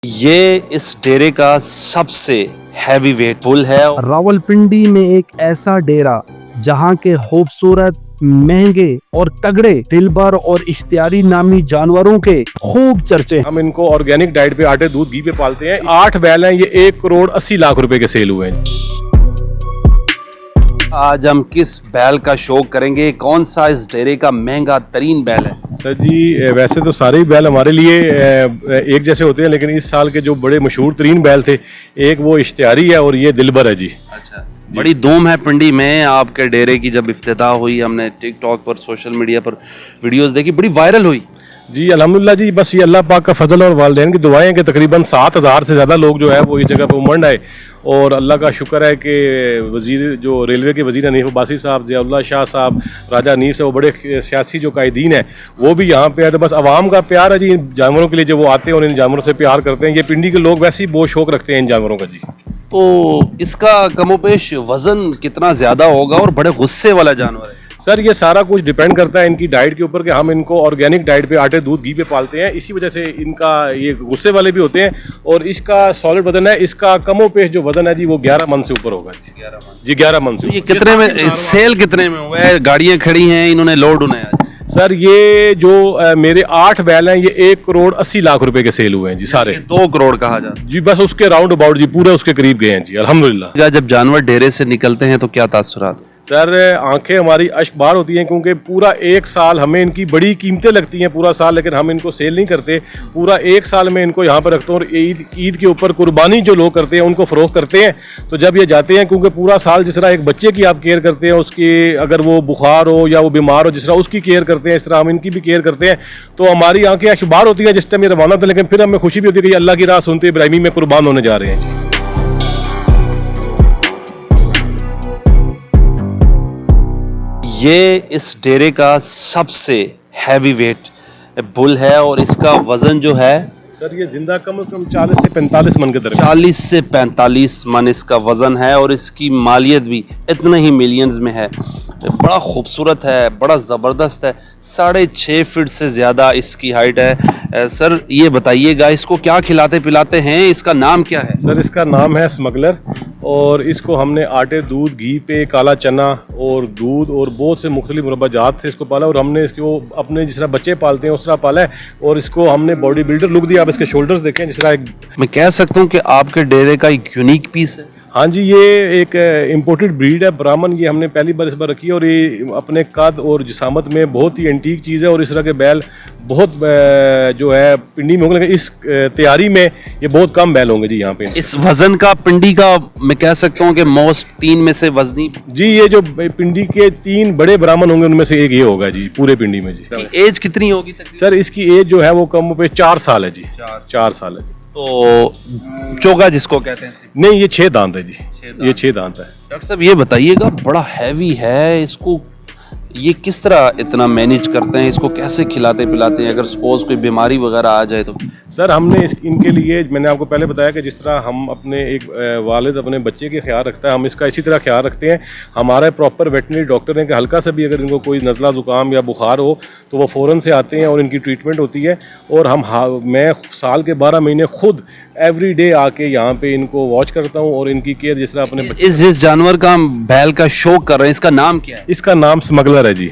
ये इस डेरे का सबसे हैवी वेट बुल है। रावलपिंडी में एक ऐसा डेरा जहां के खूबसूरत, महंगे और तगड़े दिलबर और इश्तियारी नामी जानवरों के खूब चर्चे हैं। हम इनको ऑर्गेनिक डाइट पे, आटे, दूध, घी पे पालते हैं। 8 बैल हैं, ये 1 करोड़ 80 लाख रुपए के सेल हुए हैं। आज हम किस बैल का शौक करेंगे? कौन सा इस डेरे का महंगा तरीन बैल है? सर जी, वैसे तो सारे ही बैल हमारे लिए एक जैसे होते हैं, लेकिन इस साल के जो बड़े मशहूर तरीन बैल थे, एक वो इश्तियारी है और ये दिलबर है जी। अच्छा, बड़ी धूम है पिंडी में। आपके डेरे की जब इफ्तिताह हुई, हमने टिकटॉक पर, सोशल मीडिया पर वीडियोस देखी, बड़ी वायरल हुई जी। अल्हम्दुलिल्लाह जी, बस ये अल्लाह पाक का फजल और वालिदैन की दुआएं कि तकरीबन 7,000 से ज़्यादा लोग जो है वो इस जगह पर उमड़ आए। और अल्लाह का शुक्र है कि वज़ीर, जो रेलवे के वज़ीर हनीफ अब्बासी साहब, ज़ियाउल्लाह शाह साहब, राजा हनीफ साहब, वो बड़े सियासी जो कायदीन है वो भी यहाँ पे है। तो बस आवाम का प्यार है जी इन जानवरों के लिए, जो वो आते हैं और इन जानवरों से प्यार करते हैं। ये पिंडी के लोग वैसे ही बहुत शौक रखते हैं इन जानवरों का जी। तो इसका कमोपेश वजन कितना ज्यादा होगा और बड़े गुस्से वाला जानवर है? सर, ये सारा कुछ डिपेंड करता है इनकी डाइट के ऊपर कि हम इनको ऑर्गेनिक डाइट पे, आटे, दूध, घी पे पालते हैं। इसी वजह से इनका ये गुस्से वाले भी होते हैं। और इसका सॉलिड वजन है, इसका कमोपेश जो वजन है जी वो 11 मन से ऊपर होगा जी। 11 मन जी, 11 मन से। तो ये कितने में सेल कितने में हुआ है? गाड़ियां खड़ी हैं, इन्होंने लोड उन्हें आज? सर, ये जो मेरे 8 बैल हैं, ये 1 करोड़ 80 लाख रुपए के सेल हुए हैं जी सारे। 2 करोड़ कहा जाता जी, बस उसके राउंड अबाउट जी, पूरे उसके करीब गए हैं जी, अल्हम्दुलिल्लाह। है। जब जानवर डेरे से निकलते हैं तो क्या तासुरात? सर, आंखें हमारी अश्क बार होती हैं, क्योंकि पूरा 1 साल हमें इनकी बड़ी कीमतें लगती हैं पूरा साल, लेकिन हम इनको सेल नहीं करते। पूरा 1 साल में इनको यहाँ पर रखते हैं। और ईद के ऊपर कुर्बानी जो लोग करते हैं उनको फ़रोख्त करते हैं। तो जब ये जाते हैं, क्योंकि पूरा साल जिस तरह एक बच्चे की आप केयर करते हैं, उसकी अगर वो बुखार हो या वो बीमार हो, जिस तरह उसकी केयर करते हैं, इस तरह हम इनकी भी केयर करते हैं। तो हमारी आंखें अश्क बार होती हैं जिस टाइम ये रवाना था, लेकिन फिर हमें खुशी भी होती है कि अल्लाह की राह सुनते इब्राहिमी में कुर्बान होने जा रहे हैं। ये इस डेरे का सबसे हैवी वेट बुल है और इसका वजन जो है सर, ये जिंदा कम से कम 40 से 45 मन के दरमियान। 40 से 45 मन इसका वजन है और इसकी मालियत भी इतने ही मिलियंस में है। बड़ा खूबसूरत है, बड़ा ज़बरदस्त है। 6.5 फीट से ज़्यादा इसकी हाइट है। सर, ये बताइएगा, इसको क्या खिलाते पिलाते हैं? इसका नाम क्या है? सर, इसका नाम है स्मगलर। और इसको हमने आटे, दूध, घी पे, काला चना और दूध और बहुत से मुख्तलिफ मुरब्बाजात से इसको पाला। और हमने इसको अपने जिस तरह बच्चे पालते हैं उस तरह पाला है। और इसको हमने बॉडी बिल्डर लुक दिया। आप इसके शोल्डर्स देखें, जिस तरह मैं कह सकता हूँ कि आपके डेरे का एक यूनिक पीस है। हाँ जी, ये एक इम्पोर्टेड ब्रीड है, ब्राह्मण। ये हमने पहली बार इस बार रखी है। और ये अपने कद और जिसामत में बहुत ही एंटीक चीज़ है। और इस तरह के बैल बहुत जो है पिंडी में होंगे, लेकिन इस तैयारी में ये बहुत कम बैल होंगे जी यहाँ पे। इस वजन का पिंडी का मैं कह सकता हूँ कि मोस्ट 3 में से वजनी जी, ये जो पिंडी के 3 बड़े ब्राह्मण होंगे उनमें से एक ये होगा जी, पूरे पिंडी में जी। एज कितनी होगी तकरीबन? सर, इसकी एज जो है वो कम पे 4 साल है जी। 4 साल है जी। तो चोगा जिसको कहते हैं? नहीं, ये 6 दांत है जी। ये 6 दांत है। डॉक्टर साहब, ये बताइएगा, बड़ा हैवी है, इसको ये किस तरह इतना मैनेज करते हैं? इसको कैसे खिलाते पिलाते हैं अगर सपोज कोई बीमारी वगैरह आ जाए तो? सर, हमने इनके लिए, मैंने आपको पहले बताया कि जिस तरह हम अपने एक वालिद अपने बच्चे के ख्याल रखता है, हम इसका इसी तरह ख्याल रखते हैं। हमारे प्रॉपर वेटनरी डॉक्टर हैं कि हल्का सा भी अगर इनको कोई नज़ला ज़ुकाम या बुखार हो तो वो फ़ौरन से आते हैं और इनकी ट्रीटमेंट होती है। और मैं साल के 12 महीने खुद एवरी डे आके यहाँ पे इनको वॉच करता हूँ और इनकी केयर जिस तरह अपने बच्चे। जिस जानवर का हम बैल का शौक कर रहे हैं, इसका नाम क्या है? इसका नाम स्मगलर है जी।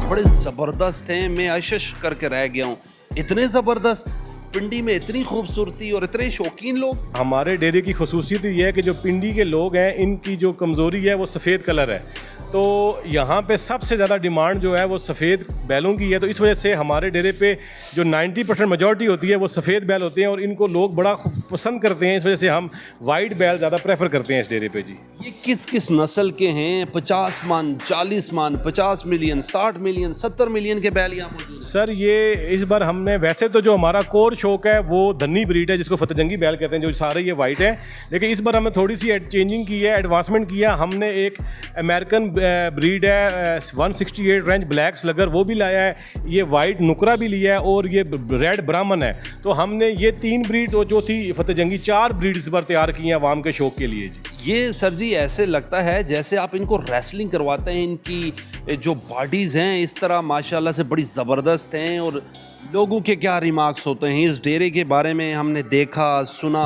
बड़े जबरदस्त हैं, मैं आशिश करके रह गया हूँ। इतने जबरदस्त, पिंडी में इतनी खूबसूरती और इतने शौकीन लोग। हमारे डेरे की खसूसियत ये है कि जो पिंडी के लोग हैं, इनकी जो कमज़ोरी है वो सफ़ेद कलर है। तो यहाँ पे सबसे ज़्यादा डिमांड जो है वो सफ़ेद बैलों की है। तो इस वजह से हमारे डेरे पे जो 90% मेजॉरिटी होती है वो सफ़ेद बैल होते हैं। और इनको लोग बड़ा पसंद करते हैं। इस वजह से हम वाइट बैल ज़्यादा प्रेफर करते हैं इस डेरे पे जी। ये किस किस नस्ल के हैं? 50 मन, 40 मन, 50 मिलियन, 60 मिलियन, 70 मिलियन के बैल यहाँ मौजूद? सर, ये इस बार हमने, वैसे तो जो हमारा कोर शौक है वो धन्नी ब्रीड है, जिसको फतेहजंगी बैल कहते हैं, जो सारे ये वाइट है। लेकिन इस बार हमने थोड़ी सी चेंजिंग की है, एडवांसमेंट किया। हमने एक अमेरिकन ब्रीड है 168 रेंज ब्लैक स्लगर, वो भी लाया है, ये वाइट नुकरा भी लिया है और ये रेड ब्राह्मण है। तो हमने ये 3 ब्रीड जो थी फतेह जंगी, 4 ब्रीड इस बार तैयार की हैं आवाम के शौक के लिए जी। ये सर जी ऐसे लगता है जैसे आप इनको रेसलिंग करवाते हैं, इनकी जो बॉडीज़ हैं इस तरह माशाल्लाह से बड़ी ज़बरदस्त हैं। और लोगों के क्या रिमार्क्स होते हैं इस डेरे के बारे में? हमने देखा सुना,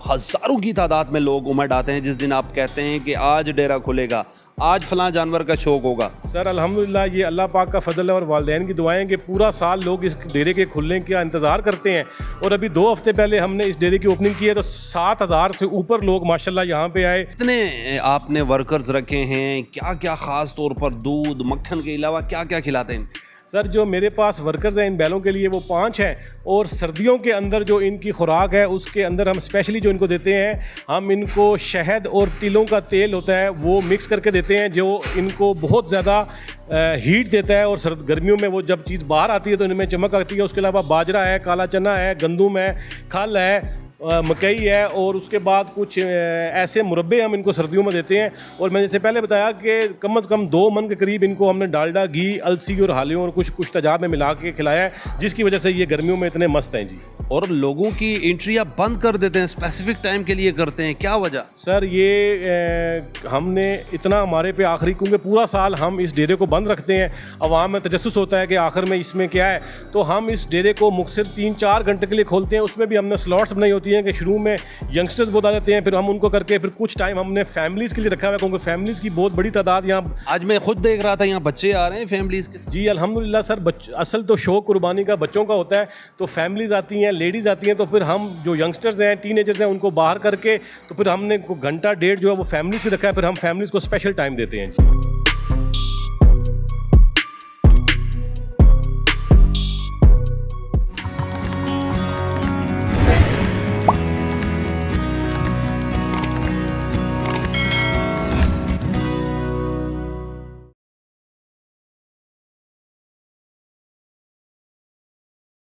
हज़ारों की तादाद में लोग उमड़ आते हैं जिस दिन आप कहते हैं कि आज डेरा खुलेगा, आज फलां जानवर का शौक होगा। सर अल्हम्दुलिल्लाह ये अल्लाह पाक का फजल है और वालिदैन की दुआएं कि पूरा साल लोग इस डेरे के खुलने का इंतज़ार करते हैं। और अभी 2 हफ्ते पहले हमने इस डेरे की ओपनिंग की है तो 7000 से ऊपर लोग माशाल्लाह यहाँ पे आए। कितने आपने वर्कर्स रखे हैं? क्या क्या ख़ास तौर पर दूध मक्खन के अलावा क्या क्या खिलाते हैं? सर जो मेरे पास वर्कर्स हैं इन बैलों के लिए वो 5 हैं, और सर्दियों के अंदर जो इनकी खुराक है उसके अंदर हम स्पेशली जो इनको देते हैं, हम इनको शहद और तिलों का तेल होता है वो मिक्स करके देते हैं, जो इनको बहुत ज़्यादा हीट देता है। और सर्द गर्मियों में वो जब चीज़ बाहर आती है तो इनमें चमक आती है। उसके अलावा बाजरा है, काला चना है, गंदुम है, खल है, मकई है, और उसके बाद कुछ ऐसे मुरब्बे हम इनको सर्दियों में देते हैं। और मैंने जैसे पहले बताया कि कम से कम 2 मन के करीब इनको हमने डालडा, घी, अलसी और हालियों और कुछ तेजाब में मिला के खिलाया है, जिसकी वजह से ये गर्मियों में इतने मस्त हैं जी। और लोगों की एंट्री आप बंद कर देते हैं, स्पेसिफिक टाइम के लिए करते हैं, क्या वजह? सर ये हमने इतना हमारे पे आखिरी, क्योंकि पूरा साल हम इस डेरे को बंद रखते हैं, अवाम में तजस्सुस होता है कि आखिर में इसमें क्या है, तो हम इस डेरे को मुख्तलिफ 3-4 घंटे के लिए खोलते हैं। उसमें भी हमने स्लॉट्स बनाई होती हैं कि शुरू में यंगस्टर्स बहुत आ जाते हैं, फिर हम उनको करके फिर कुछ टाइम हमने फैमिलीज़ के लिए रखा हुआ है, क्योंकि फैमिलीज़ की बहुत बड़ी तादाद यहाँ। आज मैं खुद देख रहा था यहाँ बच्चे आ रहे हैं फैमिलीज़ के साथ। जी अल्हम्दुलिल्लाह सर, असल तो शौक कुर्बानी का बच्चों का होता है, तो फैमिलीज़ आती हैं, लेडीज़ आती हैं, तो फिर हम जो यंगस्टर्स हैं, टीनेजर्स हैं, उनको बाहर करके तो फिर हमने घंटा 1.5 जो है वो फैमिलीज़ की रखा है, फिर हम फैमिलीज़ को स्पेशल टाइम देते हैं जी।